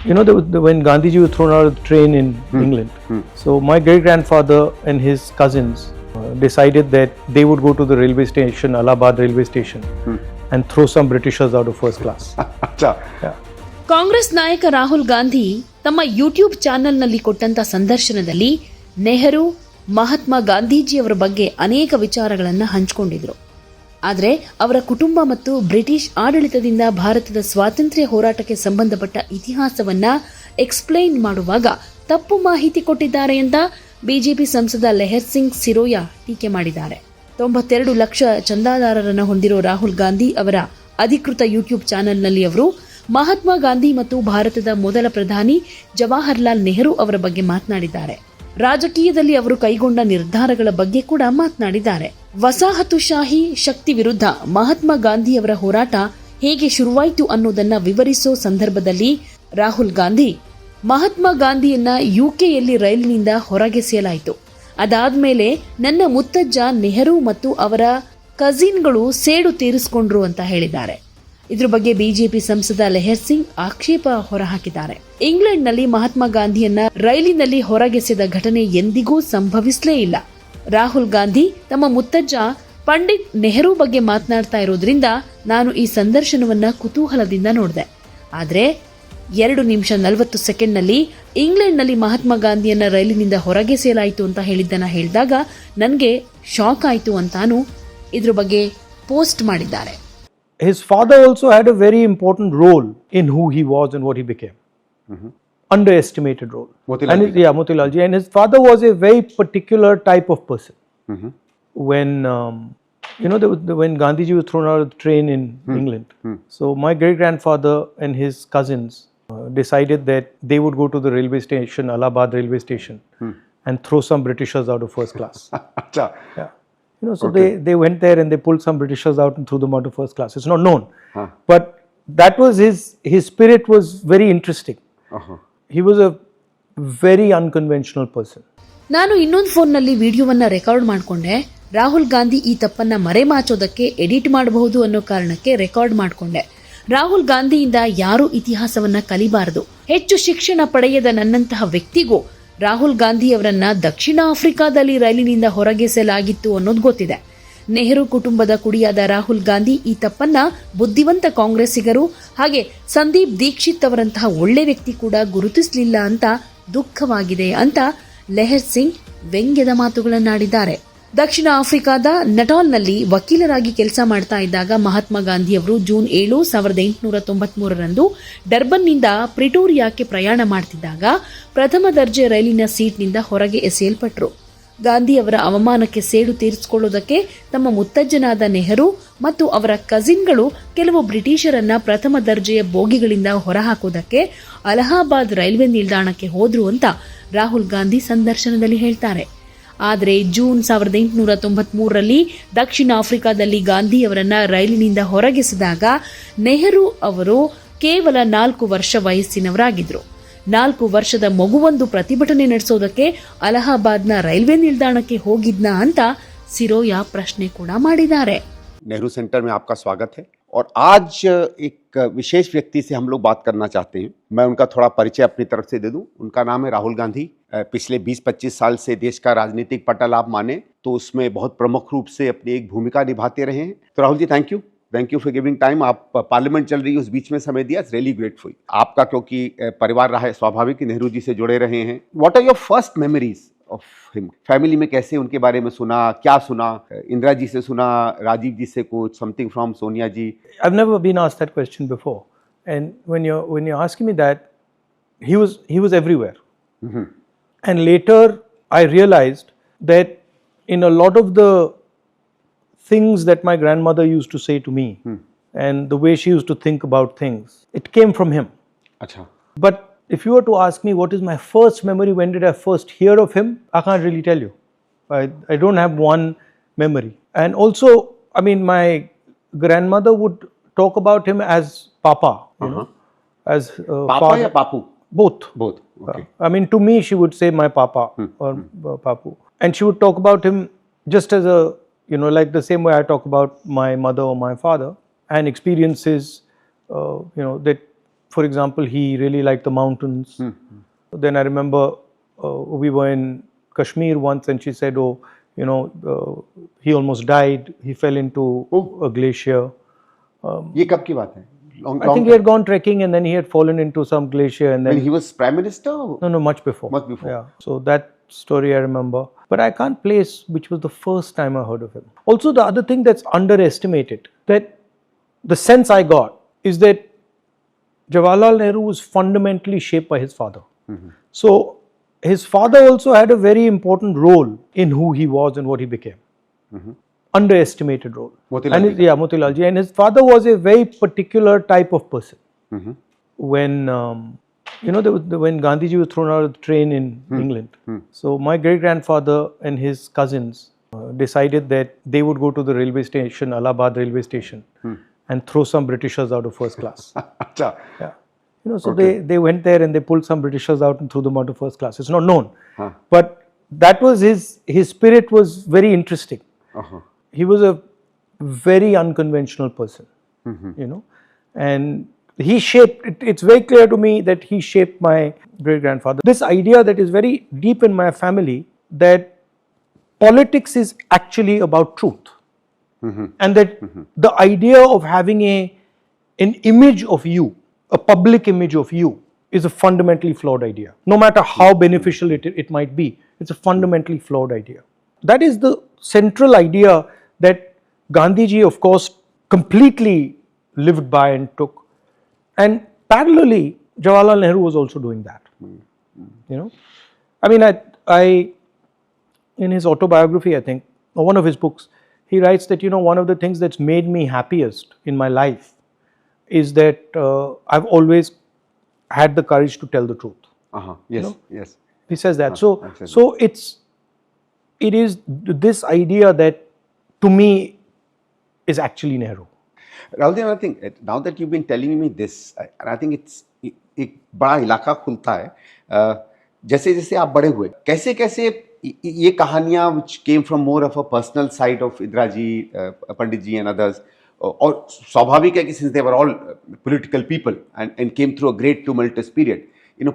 when Gandhiji was thrown out of the train in England, so my great-grandfather and his cousins decided that they would go to the railway station, Allahabad railway station, and throw some Britishers out of first class. Yeah. Congress ನಾಯಕ ರಾಹುಲ್ ಗಾಂಧಿ ತಮ್ಮ YouTube ಚಾನೆಲ್ನಲ್ಲಿ ಕೊಟ್ಟಂತ ಸಂದರ್ಶನದಲ್ಲಿ ನೆಹರು, ಮಹಾತ್ಮ ಗಾಂಧೀಜಿಯವರ ಬಗ್ಗೆ ಅನೇಕ ವಿಚಾರಗಳನ್ನು ಹಂಚಿಕೊಂಡಿದ್ರು. ಆದರೆ ಅವರ ಕುಟುಂಬ ಮತ್ತು ಬ್ರಿಟಿಷ್ ಆಡಳಿತದಿಂದ ಭಾರತದ ಸ್ವಾತಂತ್ರ್ಯ ಹೋರಾಟಕ್ಕೆ ಸಂಬಂಧಪಟ್ಟ ಇತಿಹಾಸವನ್ನ ಎಕ್ಸ್ಪ್ಲೈನ್ ಮಾಡುವಾಗ ತಪ್ಪು ಮಾಹಿತಿ ಕೊಟ್ಟಿದ್ದಾರೆ ಅಂತ ಬಿಜೆಪಿ ಸಂಸದ ಲೆಹರ್ ಸಿಂಗ್ ಸಿರೋಯಾ ಟೀಕೆ ಮಾಡಿದ್ದಾರೆ. 92 ಲಕ್ಷ ಚಂದಾದಾರರನ್ನು ಹೊಂದಿರೋ ರಾಹುಲ್ ಗಾಂಧಿ ಅವರ ಅಧಿಕೃತ ಯೂಟ್ಯೂಬ್ ಚಾನೆಲ್ನಲ್ಲಿ ಅವರು ಮಹಾತ್ಮ ಗಾಂಧಿ ಮತ್ತು ಭಾರತದ ಮೊದಲ ಪ್ರಧಾನಿ ಜವಾಹರ್ಲಾಲ್ ನೆಹರು ಅವರ ಬಗ್ಗೆ ಮಾತನಾಡಿದ್ದಾರೆ. ರಾಜಕೀಯದಲ್ಲಿ ಅವರು ಕೈಗೊಂಡ ನಿರ್ಧಾರಗಳ ಬಗ್ಗೆ ಕೂಡ ಮಾತನಾಡಿದ್ದಾರೆ. ವಸಾಹತುಶಾಹಿ ಶಕ್ತಿ ವಿರುದ್ಧ ಮಹಾತ್ಮ ಗಾಂಧಿಯವರ ಹೋರಾಟ ಹೇಗೆ ಶುರುವಾಯಿತು ಅನ್ನೋದನ್ನ ವಿವರಿಸೋ ಸಂದರ್ಭದಲ್ಲಿ ರಾಹುಲ್ ಗಾಂಧಿ, ಮಹಾತ್ಮ ಗಾಂಧಿಯನ್ನ ಯುಕೆಯಲ್ಲಿ ರೈಲಿನಿಂದ ಹೊರಗೆಸೆಯಲಾಯಿತು. ಅದಾದ್ಮೇಲೆ ನನ್ನ ಮುತ್ತಜ್ಜ ನೆಹರು ಮತ್ತು ಅವರ ಕಜಿನ್ಗಳು ಸೇಡು ತೀರಿಸಿಕೊಂಡ್ರು ಅಂತ ಹೇಳಿದ್ದಾರೆ. ಇದ್ರ ಬಗ್ಗೆ ಬಿಜೆಪಿ ಸಂಸದ ಲೆಹರ್ ಸಿಂಗ್ ಆಕ್ಷೇಪ ಹೊರಹಾಕಿದ್ದಾರೆ. ಇಂಗ್ಲೆಂಡ್ನಲ್ಲಿ ಮಹಾತ್ಮ ಗಾಂಧಿಯನ್ನ ರೈಲಿನಲ್ಲಿ ಹೊರಗೆಸೆದ ಘಟನೆ ಎಂದಿಗೂ ಸಂಭವಿಸಲೇ ಇಲ್ಲ. ರಾಹುಲ್ ಗಾಂಧಿ ತಮ್ಮ ಮುತ್ತಜ್ಜ ಪಂಡಿತ್ ನೆಹರು ಬಗ್ಗೆ ಮಾತನಾಡ್ತಾ ಇರೋದ್ರಿಂದ ನಾನು ಈ ಸಂದರ್ಶನವನ್ನ ಕುತೂಹಲದಿಂದ ನೋಡಿದೆ. ಆದ್ರೆ 2 ನಿಮಿಷ 40 ಸೆಕೆಂಡ್ನಲ್ಲಿ ಇಂಗ್ಲೆಂಡ್ನಲ್ಲಿ ಮಹಾತ್ಮ ಗಾಂಧಿಯನ್ನ ರೈಲಿನಿಂದ ಹೊರಗೆಸೆಯಲಾಯಿತು ಅಂತ ಹೇಳಿದಾಗ ನನಗೆ ಶಾಕ್ ಆಯಿತು ಅಂತಾನು ಇದ್ರ ಬಗ್ಗೆ ಪೋಸ್ಟ್ ಮಾಡಿದ್ದಾರೆ. His father also had a very important role in who he was and what he became. Underestimated role. Motilal Ji. And his father was a very particular type of person. When when Gandhiji was thrown out of the train in England, so my great-grandfather and his cousins decided that they would go to the railway station, Allahabad railway station, and throw some Britishers out of first class. Yeah. So they went there and they pulled some Britishers out and threw them out of first class. It's not known. But that was his spirit was very interesting. He was a very unconventional person. ನಾನು ಇನ್ನೊಂದು ಫೋನ್ನಲ್ಲಿ ವಿಡಿಯೋವನ್ನ record ಮಾಡಿಕೊಂಡೆ. ರಾಹುಲ್ ಗಾಂಧಿ ಈ ತಪ್ಪನ್ನ ಮರೆಮಾಚೋದಕ್ಕೆ edit ಮಾಡಬಹುದು ಅನ್ನೋ ಕಾರಣಕ್ಕೆ ರೆಕಾರ್ಡ್ ಮಾಡಿಕೊಂಡೆ. ರಾಹುಲ್ ಗಾಂಧಿಯಿಂದ ಯಾರೂ ಇತಿಹಾಸವನ್ನ ಕಲಿಬಾರದು. ಹೆಚ್ಚು ಶಿಕ್ಷಣ ಪಡೆಯದ ನನ್ನಂತಹ ವ್ಯಕ್ತಿಗೂ ರಾಹುಲ್ ಗಾಂಧಿ ಅವರನ್ನ ದಕ್ಷಿಣ ಆಫ್ರಿಕಾದಲ್ಲಿ ರೈಲಿನಿಂದ ಹೊರಗೆಸೆಯಲಾಗಿತ್ತು ಅನ್ನೋದು ಗೊತ್ತಿದೆ. ನೆಹರು ಕುಟುಂಬದ ಕುಡಿಯಾದ ರಾಹುಲ್ ಗಾಂಧಿ ಈ ತಪ್ಪನ್ನ ಬುದ್ಧಿವಂತ ಕಾಂಗ್ರೆಸ್ಸಿಗರು ಹಾಗೆ ಸಂದೀಪ್ ದೀಕ್ಷಿತ್ ಅವರಂತಹ ಒಳ್ಳೆ ವ್ಯಕ್ತಿ ಕೂಡ ಗುರುತಿಸಲಿಲ್ಲ ಅಂತ ದುಃಖವಾಗಿದೆ ಅಂತ ಲೆಹರ್ ಸಿಂಗ್ ವ್ಯಂಗ್ಯದ ಮಾತುಗಳನ್ನಾಡಿದ್ದಾರೆ. ದಕ್ಷಿಣ ಆಫ್ರಿಕಾದ ನಟಾಲ್ನಲ್ಲಿ ವಕೀಲರಾಗಿ ಕೆಲಸ ಮಾಡ್ತಾ ಇದ್ದಾಗ ಮಹಾತ್ಮ ಗಾಂಧಿ ಅವರು ಜೂನ್ 7, 1893ರಂದು ಡರ್ಬನ್ನಿಂದ ಪ್ರಿಟೋರಿಯಾಕ್ಕೆ ಪ್ರಯಾಣ ಮಾಡ್ತಿದ್ದಾಗ ಪ್ರಥಮ ದರ್ಜೆ ರೈಲಿನ ಸೀಟ್ನಿಂದ ಹೊರಗೆ ಎಸೆಯಲ್ಪಟ್ರು. ಗಾಂಧಿ ಅವರ ಅವಮಾನಕ್ಕೆ ಸೇಡು ತೀರಿಸಿಕೊಳ್ಳುವುದಕ್ಕೆ ತಮ್ಮ ಮುತ್ತಜ್ಜನಾದ ನೆಹರು ಮತ್ತು ಅವರ ಕಜಿನ್ಗಳು ಕೆಲವು ಬ್ರಿಟಿಷರನ್ನ ಪ್ರಥಮ ದರ್ಜೆಯ ಬೋಗಿಗಳಿಂದ ಹೊರಹಾಕುವುದಕ್ಕೆ ಅಲಹಾಬಾದ್ ರೈಲ್ವೆ ನಿಲ್ದಾಣಕ್ಕೆ ಹೋದ್ರು ಅಂತ ರಾಹುಲ್ ಗಾಂಧಿ ಸಂದರ್ಶನದಲ್ಲಿ ಹೇಳ್ತಾರೆ. ಆದರೆ ಜೂನ್ 1893ರಲ್ಲಿ ದಕ್ಷಿಣ ಆಫ್ರಿಕಾದಲ್ಲಿ ಗಾಂಧಿ ಅವರನ್ನ ರೈಲಿನಿಂದ ಹೊರಗೆಸೆದಾಗ ನೆಹರು ಅವರು ಕೇವಲ 4 ವರ್ಷ ವಯಸ್ಸಿನವರಾಗಿದ್ರು. 4 ವರ್ಷದ ಮಗುವೊಂದು ಪ್ರತಿಭಟನೆ ನಡೆಸೋದಕ್ಕೆ ಅಲಹಾಬಾದ್ನ ರೈಲ್ವೆ ನಿಲ್ದಾಣಕ್ಕೆ ಹೋಗಿದ್ನಾ ಅಂತ ಸಿರೋಯಾ ಪ್ರಶ್ನೆ ಕೂಡ ಮಾಡಿದ್ದಾರೆ. नेहरू सेंटर में आपका स्वागत है और आज एक विशेष व्यक्ति से हम लोग बात करना चाहते हैं. मैं उनका थोड़ा परिचय अपनी तरफ से दे दूं. उनका नाम है राहुल गांधी. पिछले 20-25 साल से देश का राजनीतिक पटल आप माने तो उसमें बहुत प्रमुख रूप से अपनी एक भूमिका निभाते रहे हैं. तो Rahul ji thank you for giving time. आप पार्लियामेंट चल रही है उस बीच में समय दिया. It's really grateful. आपका क्योंकि परिवार रहा है स्वाभाविक नेहरू जी से जुड़े रहे हैं. What are your first memories of him? Family में कैसे उनके बारे में सुना, क्या सुना? इंदिरा जी से सुना, राजीव जी से कुछ, something from Sonia ji? I've never been asked that question before, and when you're asking me that, he was everywhere. And later I realized that in a lot of the things that my grandmother used to say to me, and the way she used to think about things, it came from him. Acha. But if you were to ask me what is my first memory, when did I first hear of him, I can't really tell you. I don't have one memory. And also, I mean, my grandmother would talk about him as Papa, you know, as Papa father. or Papu? Both. Okay. I mean, to me, she would say my Papa or Papu. And she would talk about him just as a, you know, like the same way I talk about my mother or my father, and experiences, you know, that For example, he really liked the mountains. Then I remember we were in Kashmir once, and she said, "Oh, he almost died. He fell into a glacier." ये कब की बात है? I think he had gone trekking and then he had fallen into some glacier and then. When he was Prime Minister? No, much before. Much before. Yeah. So that story I remember. But I can't place which was the first time I heard of him. Also, the other thing that's underestimated, that the sense I got is that Jawaharlal Nehru was fundamentally shaped by his father. So his father also had a very important role in who he was and what he became. Underestimated role. Motilal Ji. And his father was a very particular type of person. When when Gandhi ji was thrown out of the train in England, so my great grandfather and his cousins decided that they would go to the railway station, Allahabad railway station, and throw some Britishers out of first class. Yeah. So they went there and they pulled some Britishers out and threw them out of first class. It's not known, but that was his spirit was very interesting. He was a very unconventional person, and he shaped, it's very clear to me that he shaped my great grandfather. This idea that is very deep in my family, that politics is actually about truth, and that the idea of having an image of you, a public image of you, is a fundamentally flawed idea. No matter how beneficial it might be, it's a fundamentally flawed idea. That is the central idea that Gandhi ji, of course, completely lived by and took. And parallelly, Jawaharlal Nehru was also doing that. I mean, I in his autobiography, I think, or one of his books, he writes that, one of the things that's made me happiest in my life is that I've always had the courage to tell the truth. Yes. He says that. So it is this idea that, to me, is actually Nehru. Rahul, another thing, now that you've been telling me this, and I think it's एक बड़ा इलाका खुलता है, जैसे जैसे आप बड़े हुए, कैसे कैसे ये कहानियाँ which came from more of a personal side of Indira ji, Pandit ji and others, और स्वाभाविक है कि since they were all political people and came through a great tumultuous period,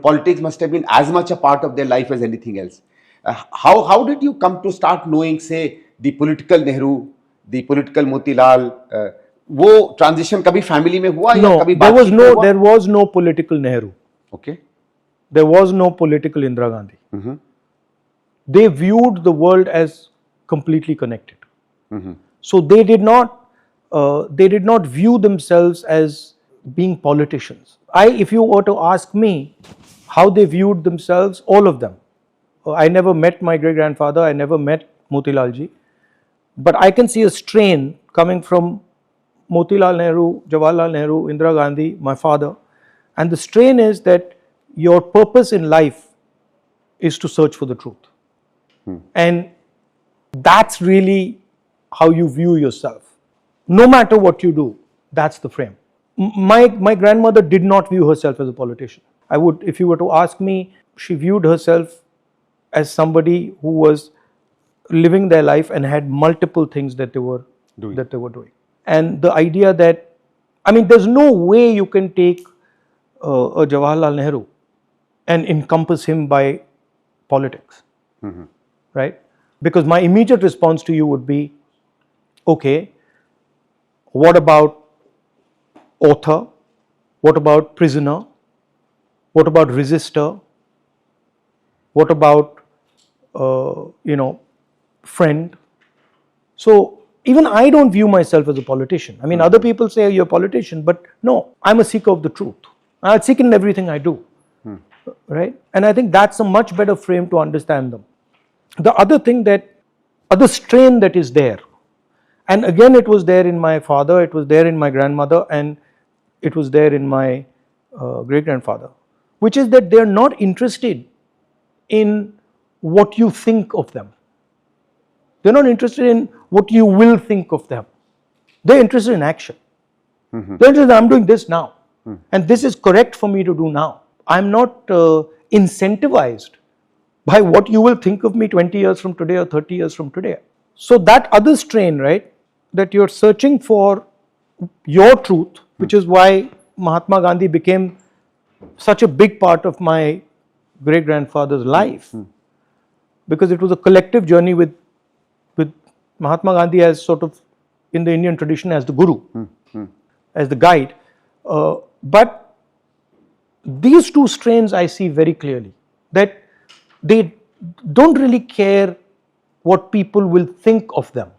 politics must have been as much a part of their life as anything else. How did you come to start knowing, say, the political Nehru, the political Motilal? वो transition कभी family में हुआ या कभी बातचीत में हुआ? There was no political Nehru. Okay. There was no political Indira Gandhi. They viewed the world as completely connected. So they did not view themselves as being politicians. If you were to ask me how they viewed themselves, all of them. I never met my great grandfather. I never met Motilal ji, but I can see a strain coming from Motilal Nehru, Jawaharlal Nehru, Indira Gandhi, my father. And the strain is that your purpose in life is to search for the truth. And that's really how you view yourself. No matter what you do, that's the frame. My grandmother did not view herself as a politician. If you were to ask me, she viewed herself as somebody who was living their life and had multiple things that they were doing. And the idea that, there's no way you can take a Jawaharlal Nehru and encompass him by politics, right? Because my immediate response to you would be, okay, what about author? What about prisoner? What about resistor? What about, friend? So, even I don't view myself as a politician. Other people say you're a politician, but no, I'm a seeker of the truth. I seek in everything I do, right? And I think that's a much better frame to understand them. The other strain that is there, and again it was there in my father, it was there in my grandmother, and it was there in my great-grandfather, which is that they're not interested in what you think of them. They're not interested in what you will think of them. They're interested in action. They're interested in, I'm doing this now. And this is correct for me to do now. I'm not incentivized by what you will think of me 20 years from today or 30 years from today. So that other strain, right, that you're searching for your truth, which is why Mahatma Gandhi became such a big part of my great grandfather's life, because it was a collective journey with Mahatma Gandhi as sort of in the Indian tradition as the guru, as the guide. But these two strains I see very clearly, that they don't really care what people will think of them.